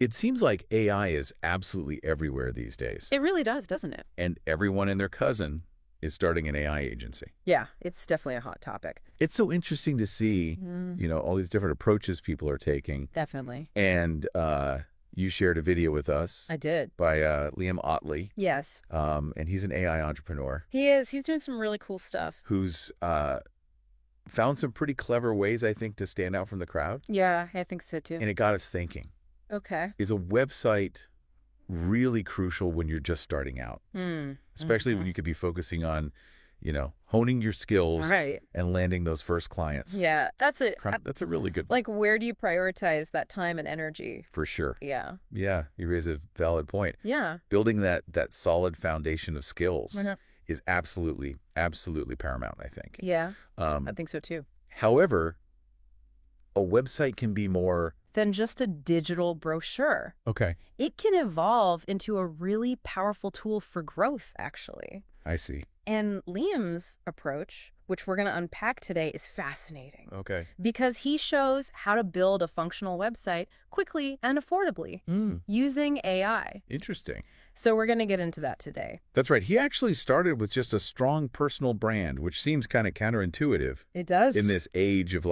It seems like AI is absolutely everywhere these days, It really does, doesn't it? and everyone and their cousin is starting an AI agency. Yeah, it's definitely a hot topic. It's so interesting to see, all these different approaches people are taking. Definitely. And you shared a video with us I did. by Liam Otley, Yes. and he's an AI entrepreneur He is. He's doing some really cool stuff. who's found some pretty clever ways, I think, to stand out from the crowd. Yeah, I think so too. And it got us thinking, Okay. is a website really crucial when you're just starting out? Especially when you could be focusing on, honing your skills Right. and landing those first clients. Yeah, that's it. That's a really good Like, where do you prioritize that time and energy? for sure. Yeah. Yeah, you raise a valid point. Yeah. Building that solid foundation of skills Mhm. is absolutely paramount, I think. Yeah, I Um, think so too. however, a website can be more. Than just a digital brochure. Okay, It can evolve into a really powerful tool for growth, actually. I see. And Liam's approach, which we're going to unpack today, is fascinating Okay. because he shows how to build a functional website quickly and affordably using AI. Interesting. So we're going to get into that today. That's right. He actually started with just a strong personal brand, which seems kind of counterintuitive It does. in this age of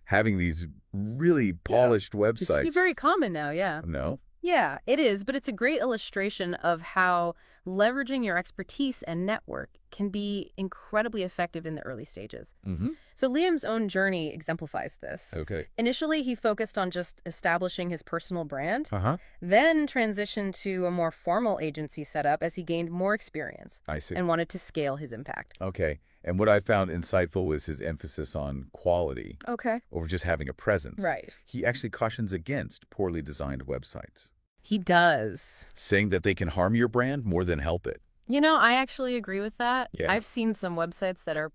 having these really polished websites. It's very common now, yeah. No? Yeah, it is, but it's a great illustration of how leveraging your expertise and network can be incredibly effective in the early stages. Mm-hmm. So Liam's own journey exemplifies this. Okay. Initially, he focused on just establishing his personal brand, Uh-huh. then transitioned to a more formal agency setup as he gained more experience I see. and wanted to scale his impact. Okay. And what I found insightful was his emphasis on quality Okay. over just having a presence. Right. He actually cautions against poorly designed websites, He does. saying that they can harm your brand more than help it. You know, I actually agree with that. Yeah. I've seen some websites that are,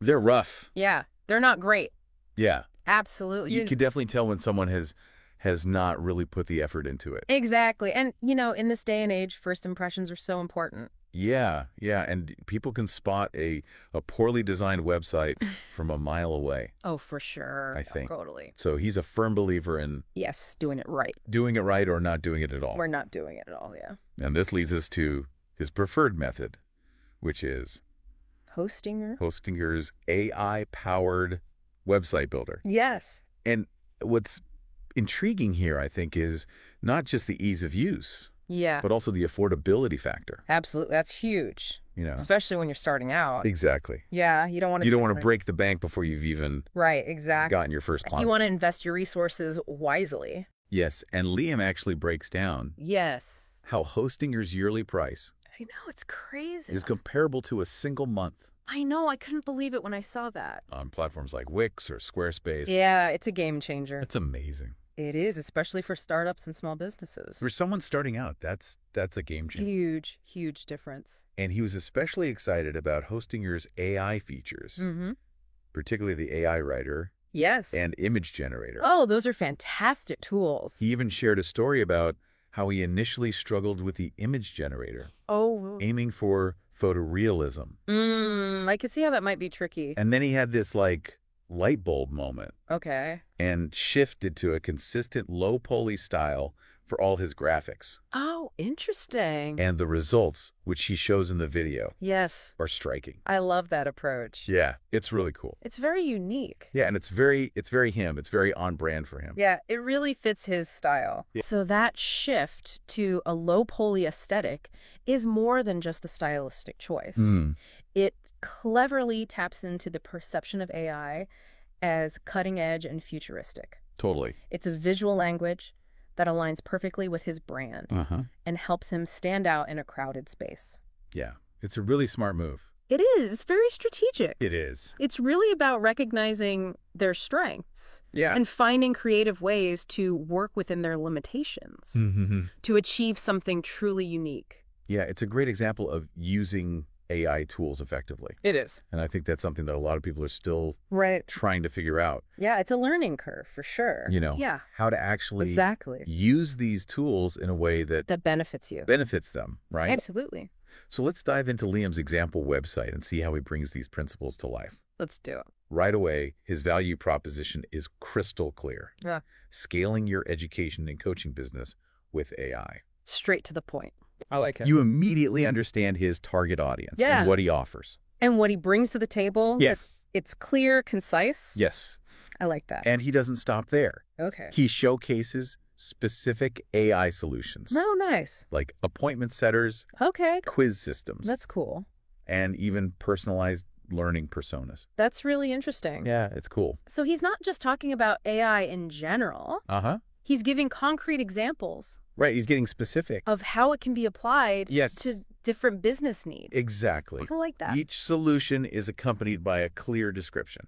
They're rough. yeah, they're not great. Yeah. Absolutely. You can definitely tell when someone has not really put the effort into it. Exactly. And, in this day and age, first impressions are so important. Yeah, yeah. And people can spot a poorly designed website from a mile away. Oh, for sure. I think. Totally. So he's a firm believer in Yes, doing it right. doing it right or not doing it at all. We're not doing it at all, yeah. And this leads us to his preferred method, which is Hostinger? Hostinger's AI-powered website builder. Yes. And what's intriguing here, I think, is not just the ease of use, Yeah. but also the affordability factor. Absolutely. That's huge. You know, Especially when you're starting out. exactly. Yeah, you don't want to. You don't want to break the bank before you've even Right, exactly. gotten your first client. You want to invest your resources wisely. Yes, and Liam actually breaks down Yes. how Hostinger's yearly price I know, it's crazy. is comparable to a single month I know, I couldn't believe it when I saw that. on platforms like Wix or Squarespace. Yeah, it's a game changer. That's amazing. It is, especially for startups and small businesses. For someone starting out, that's a game changer. Huge, huge difference. And he was especially excited about Hostinger's AI features, Mm-hmm. particularly the AI writer Yes. and image generator. Oh, those are fantastic tools. He even shared a story about how he initially struggled with the image generator, Oh. aiming for photorealism. I could see how that might be tricky. And then he had this light bulb moment Okay. and shifted to a consistent low poly style for all his graphics. Oh, interesting. And the results, which he shows in the video, Yes. are striking. I love that approach. Yeah, it's really cool. It's very unique. Yeah, and it's very him. It's very on brand for him. Yeah, it really fits his style. Yeah. So that shift to a low poly aesthetic is more than just a stylistic choice. Mm. It cleverly taps into the perception of AI as cutting edge and futuristic. Totally. It's a visual language that aligns perfectly with his brand Uh-huh. and helps him stand out in a crowded space. Yeah, it's a really smart move. It is. It's very strategic. It is. It's really about recognizing their strengths Yeah. and finding creative ways to work within their limitations Mm-hmm. to achieve something truly unique. Yeah, it's a great example of using AI tools effectively. It is. And I think that's something that a lot of people are still Right. trying to figure out, Yeah, it's a learning curve for sure. Yeah, how to actually exactly. use these tools in a way that That benefits you. benefits them, right? Absolutely. So let's dive into Liam's example website and see how he brings these principles to life. Let's do it. Right away, his value proposition is crystal clear. Yeah. Scaling your education and coaching business with AI. Straight to the point. I like it. You immediately understand his target audience Yeah. and what he offers. And what he brings to the table. Yes. It's clear, concise. Yes. I like that. And he doesn't stop there. Okay. He showcases specific AI solutions, Oh, nice. like appointment setters, Okay. quiz systems, That's cool. and even personalized learning personas. That's really interesting. Yeah, it's cool. So he's not just talking about AI in general. Uh-huh. He's giving concrete examples Right, he's getting specific. of how it can be applied Yes. to different business needs. Exactly. I like that. Each solution is accompanied by a clear description.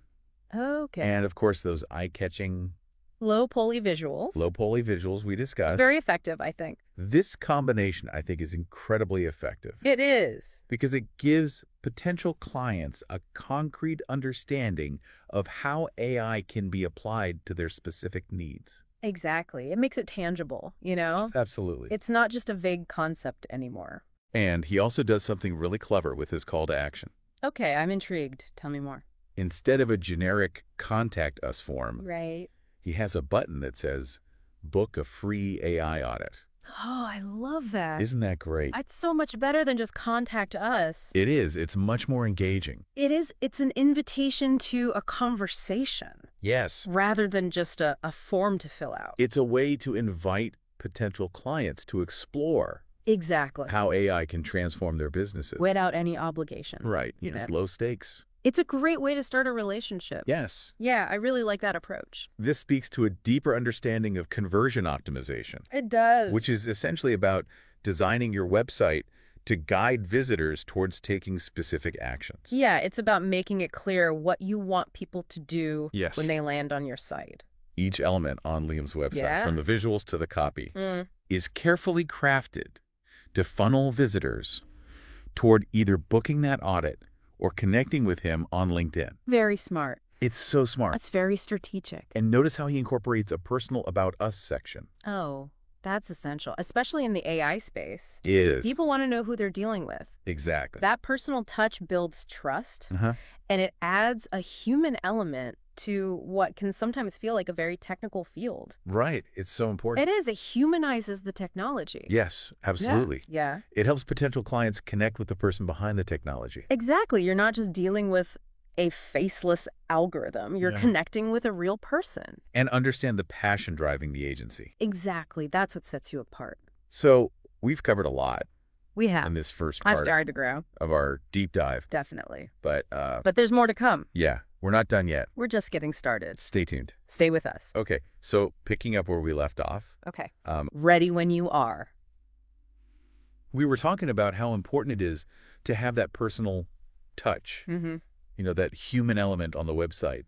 Okay. And, of course, those eye-catching, Low poly visuals. low-poly visuals we discussed. Very effective, I think. This combination, I think, is incredibly effective It is. because it gives potential clients a concrete understanding of how AI can be applied to their specific needs. Exactly. It makes it tangible, you know? Absolutely. It's not just a vague concept anymore. And he also does something really clever with his call to action. Okay, I'm intrigued. Tell me more. Instead of a generic contact us form, Right. he has a button that says, book a free AI audit. Oh, I love that. Isn't that great? It's so much better than just contact us. It is. It's much more engaging. It is. It's an invitation to a conversation Yes. rather than just a form to fill out. It's a way to invite potential clients to explore Exactly. how AI can transform their businesses. Without any obligation. Right. It's low stakes. It's a great way to start a relationship. Yes. Yeah, I really like that approach. This speaks to a deeper understanding of conversion optimization, It does. which is essentially about designing your website to guide visitors towards taking specific actions. Yeah, it's about making it clear what you want people to do Yes. when they land on your site. Each element on Liam's website, Yeah. from the visuals to the copy, Mm. is carefully crafted to funnel visitors toward either booking that audit or connecting with him on LinkedIn. Very smart. It's so smart. That's very strategic. And notice how he incorporates a personal About Us section. Oh, that's essential, especially in the AI space. It is. People want to know who they're dealing with. Exactly. That personal touch builds trust, Uh-huh. and it adds a human element to what can sometimes feel like a very technical field. Right. It's so important. It is. It humanizes the technology. Yes, absolutely. Yeah. It helps potential clients connect with the person behind the technology. Exactly. You're not just dealing with a faceless algorithm. You're Yeah. connecting with a real person. And understand the passion driving the agency. Exactly. That's what sets you apart. So we've covered a lot We in have. this first I've part started to grow. of our deep dive. Definitely. But But there's more to come. yeah, we're not done yet. We're just getting started. Stay tuned. Stay with us. Okay, so picking up where we left off, Okay. um, Ready when you are. we were talking about how important it is to have that personal touch, Mm-hmm. that human element on the website,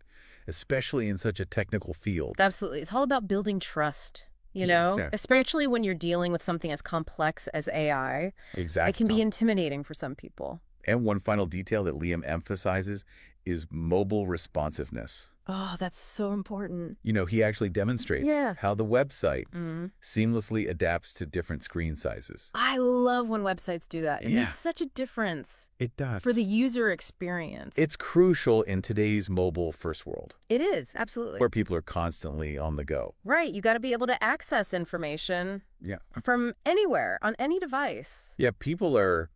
especially in such a technical field. Absolutely. It's all about building trust, you know, Yeah. especially when you're dealing with something as complex as AI. Exactly. It can be intimidating for some people. And one final detail that Liam emphasizes is mobile responsiveness. Oh, that's so important. He actually demonstrates Yeah. how the website Mm. seamlessly adapts to different screen sizes. I love when websites do that. It Yeah. makes such a difference It does. for the user experience. It's crucial in today's mobile-first world, It is, absolutely. where people are constantly on the go. Right. You got to be able to access information Yeah. from anywhere, on any device. Yeah, people are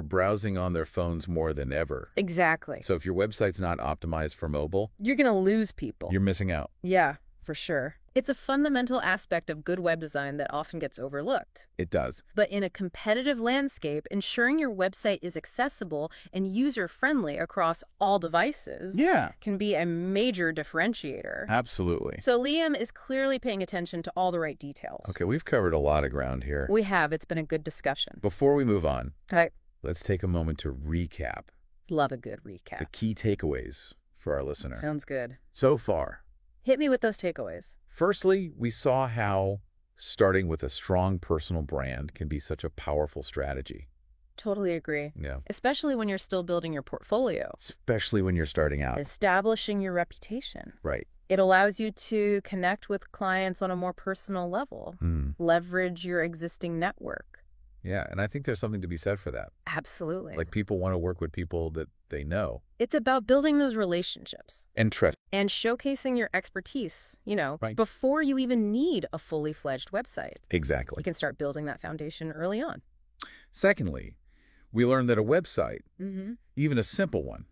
browsing on their phones more than ever. Exactly. So if your website's not optimized for mobile, You're going to lose people. you're missing out. Yeah, for sure. It's a fundamental aspect of good web design that often gets overlooked. It does. But in a competitive landscape, ensuring your website is accessible and user-friendly across all devices Yeah. can be a major differentiator. Absolutely. So Liam is clearly paying attention to all the right details. Okay, we've covered a lot of ground here. We have. It's been a good discussion. Before we move on, Okay. let's take a moment to recap Love a good the recap. key takeaways for our listener. Sounds good. So far, Hit me with those takeaways. firstly, we saw how starting with a strong personal brand can be such a powerful strategy. Totally agree. Yeah. Especially when you're still building your portfolio, Especially when you're starting out. establishing your reputation. Right. It allows you to connect with clients on a more personal level, Mm. leverage your existing network, Yeah, and I think there's something to be said for that. Absolutely. Like, people want to work with people that they know. It's about building those relationships. And trust. And showcasing your expertise, Right. before you even need a fully fledged website. Exactly. You can start building that foundation early on. Secondly, we learned that a website, Mm-hmm. even a simple one,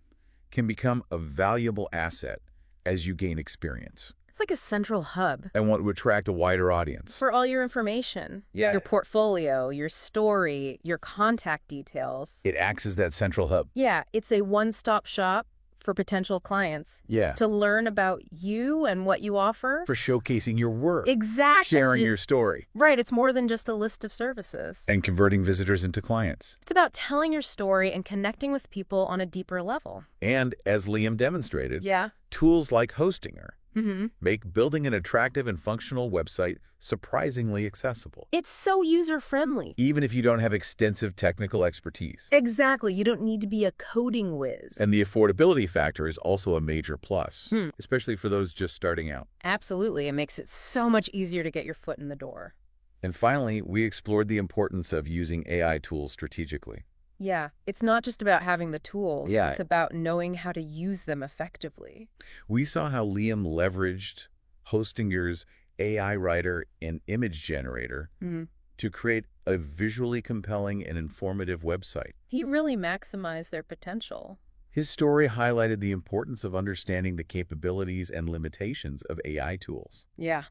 can become a valuable asset as you gain experience It's like a central hub and want to attract a wider audience. for all your information. Yeah. Your portfolio, your story, your contact details. It acts as that central hub. Yeah, it's a one-stop shop for potential clients Yeah. to learn about you and what you offer. For showcasing your work. Exactly. Sharing your story. Right, it's more than just a list of services. And converting visitors into clients. It's about telling your story and connecting with people on a deeper level. And, as Liam demonstrated, Yeah. tools like Hostinger Mm-hmm. make building an attractive and functional website surprisingly accessible, It's so user-friendly. even if you don't have extensive technical expertise. Exactly. You don't need to be a coding whiz. And the affordability factor is also a major plus, Hmm. especially for those just starting out. Absolutely. It makes it so much easier to get your foot in the door. And finally, we explored the importance of using AI tools strategically. Yeah. It's not just about having the tools. Yeah. It's about knowing how to use them effectively. We saw how Liam leveraged Hostinger's AI writer and image generator Mm-hmm. to create a visually compelling and informative website. He really maximized their potential. His story highlighted the importance of understanding the capabilities and limitations of AI tools Yeah.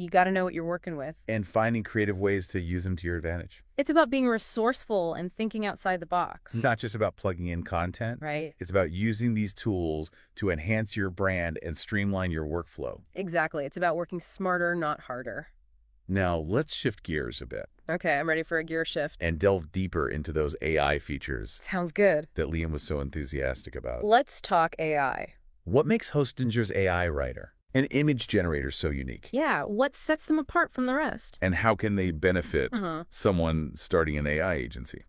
You got to know what you're working with. and finding creative ways to use them to your advantage. It's about being resourceful and thinking outside the box. It's not just about plugging in content. Right. It's about using these tools to enhance your brand and streamline your workflow. Exactly. It's about working smarter, not harder. Now, let's shift gears a bit Okay, I'm ready for a gear shift. and delve deeper into those AI features Sounds good. that Liam was so enthusiastic about. Let's talk AI. What makes Hostinger's AI writer and image generator so unique? Yeah, what sets them apart from the rest? And how can they benefit Uh-huh. someone starting an AI agency?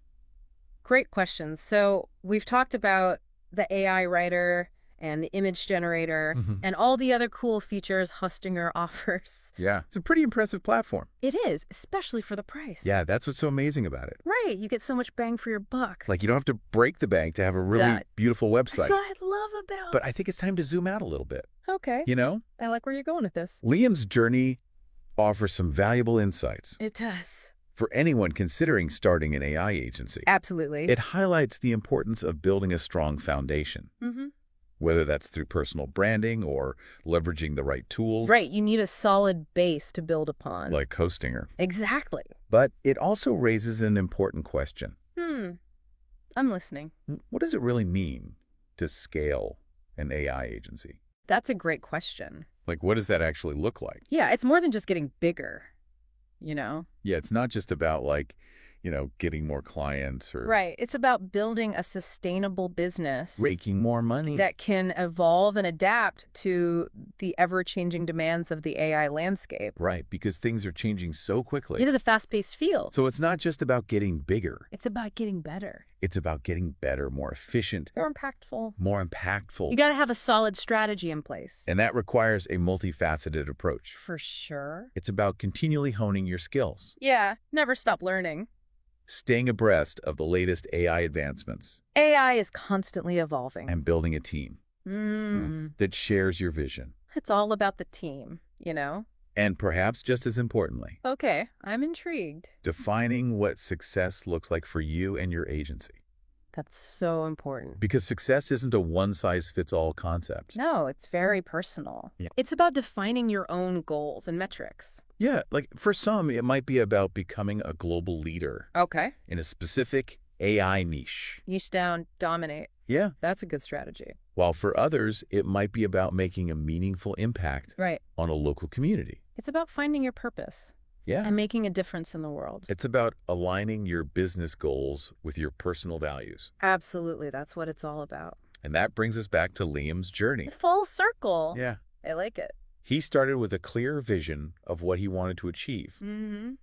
Great questions. So we've talked about the AI writer and the image generator Mhm. and all the other cool features Hostinger offers. Yeah, it's a pretty impressive platform. It is, especially for the price. Yeah, that's what's so amazing about it. Right, you get so much bang for your buck. Like, you don't have to break the bank to have a really That- beautiful That's website. what I love about But I think it's time to zoom out a little bit. Okay, You know, I like where you're going with this. Liam's journey offers some valuable insights It does. for anyone considering starting an AI agency. Absolutely. It highlights the importance of building a strong foundation, Mm-hmm. whether that's through personal branding or leveraging the right tools, Right, you need a solid base to build upon. like Hostinger. Exactly. But it also raises an important question. I'm listening. What does it really mean to scale an AI agency? That's a great question. Like, what does that actually look like? Yeah, it's more than just getting bigger, you know? Yeah, it's not just about, like, getting more clients or Right. It's about building a sustainable business raking more money. that can evolve and adapt to the ever-changing demands of the AI landscape. Right, because things are changing so quickly. It is a fast-paced field. So it's not just about getting bigger. It's about getting better. It's about getting better, more efficient, More impactful. more impactful. You got to have a solid strategy in place. And that requires a multifaceted approach. For sure. It's about continually honing your skills, Yeah, never stop learning. staying abreast of the latest AI advancements, AI is constantly evolving. and building a team that shares your vision. It's all about the team, you know? And perhaps just as importantly, Okay, I'm intrigued. defining what success looks like for you and your agency. That's so important. Because success isn't a one-size-fits-all concept. No, it's very personal. Yeah. It's about defining your own goals and metrics. Yeah, like for some, it might be about becoming a global leader Okay. in a specific AI niche. Niche down, dominate. Yeah. That's a good strategy. While for others, it might be about making a meaningful impact Right. on a local community. It's about finding your purpose Yeah. and making a difference in the world. It's about aligning your business goals with your personal values. Absolutely. That's what it's all about. And that brings us back to Liam's journey. Full circle. Yeah. I like it. He started with a clear vision of what he wanted to achieve Mm-hmm.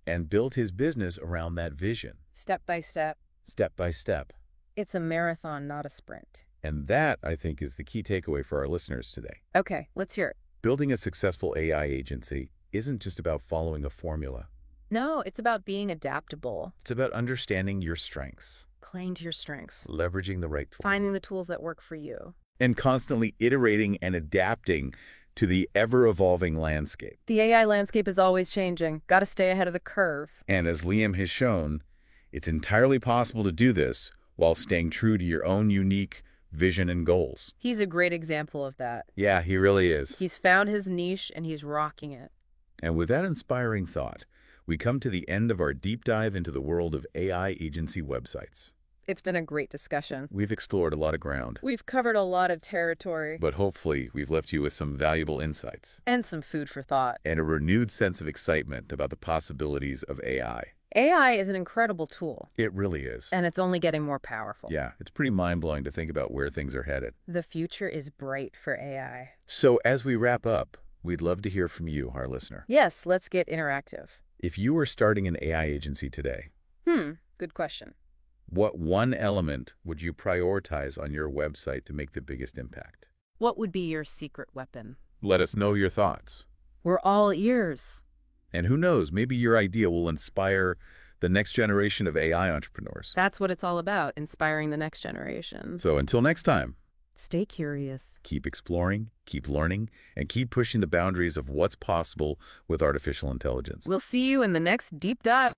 and built his business around that vision, Step by step. step by step. It's a marathon, not a sprint. And that, I think, is the key takeaway for our listeners today. Okay, let's hear it. Building a successful AI agency isn't just about following a formula. No, it's about being adaptable, It's about understanding your strengths, playing to your strengths, leveraging the right tools, finding the tools that work for you. and constantly iterating and adapting to the ever-evolving landscape. The AI landscape is always changing. Got to stay ahead of the curve. And as Liam has shown, it's entirely possible to do this while staying true to your own unique vision and goals. He's a great example of that. Yeah, he really is. He's found his niche and he's rocking it. And with that inspiring thought, we come to the end of our deep dive into the world of AI agency websites. It's been a great discussion. We've explored a lot of ground, We've covered a lot of territory. but hopefully we've left you with some valuable insights And some food for thought. and a renewed sense of excitement about the possibilities of AI. AI is an incredible tool, It really is. and it's only getting more powerful. Yeah, it's pretty mind-blowing to think about where things are headed. The future is bright for AI. So as we wrap up, we'd love to hear from you, our listener. Yes, let's get interactive. If you were starting an AI agency today, Good question. what one element would you prioritize on your website to make the biggest impact? What would be your secret weapon? Let us know your thoughts. We're all ears. And who knows, maybe your idea will inspire the next generation of AI entrepreneurs. That's what it's all about, inspiring the next generation. So until next time, Stay curious. keep exploring, keep learning, and keep pushing the boundaries of what's possible with artificial intelligence. We'll see you in the next deep dive.